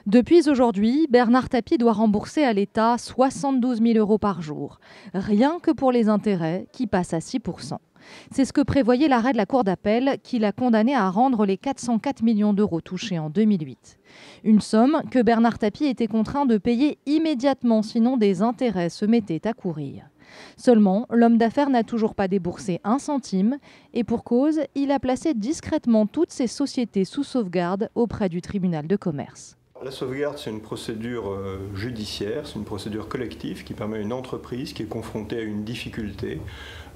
Depuis aujourd'hui, Bernard Tapie doit rembourser à l'État 72 000 € par jour, rien que pour les intérêts qui passent à 6 %. C'est ce que prévoyait l'arrêt de la Cour d'appel qui l'a condamné à rendre les 404 millions d'euros touchés en 2008. Une somme que Bernard Tapie était contraint de payer immédiatement, sinon des intérêts se mettaient à courir. Seulement, l'homme d'affaires n'a toujours pas déboursé un centime et pour cause, il a placé discrètement toutes ses sociétés sous sauvegarde auprès du tribunal de commerce. La sauvegarde, c'est une procédure judiciaire, c'est une procédure collective qui permet à une entreprise qui est confrontée à une difficulté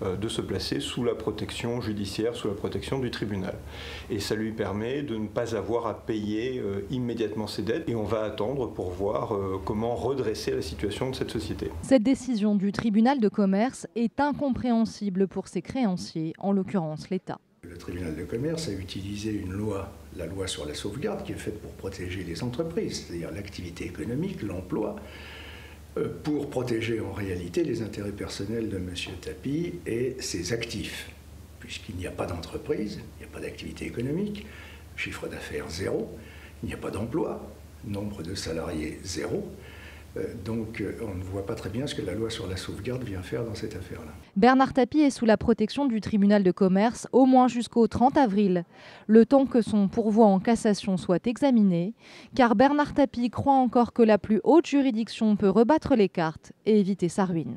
de se placer sous la protection judiciaire, sous la protection du tribunal. Et ça lui permet de ne pas avoir à payer immédiatement ses dettes et on va attendre pour voir comment redresser la situation de cette société. Cette décision du tribunal de commerce est incompréhensible pour ses créanciers, en l'occurrence l'État. Le tribunal de commerce a utilisé une loi, la loi sur la sauvegarde, qui est faite pour protéger les entreprises, c'est-à-dire l'activité économique, l'emploi, pour protéger en réalité les intérêts personnels de M. Tapie et ses actifs. Puisqu'il n'y a pas d'entreprise, il n'y a pas d'activité économique, chiffre d'affaires zéro, il n'y a pas d'emploi, nombre de salariés zéro. Donc on ne voit pas très bien ce que la loi sur la sauvegarde vient faire dans cette affaire-là. Bernard Tapie est sous la protection du tribunal de commerce au moins jusqu'au 30 avril, le temps que son pourvoi en cassation soit examiné, car Bernard Tapie croit encore que la plus haute juridiction peut rebattre les cartes et éviter sa ruine.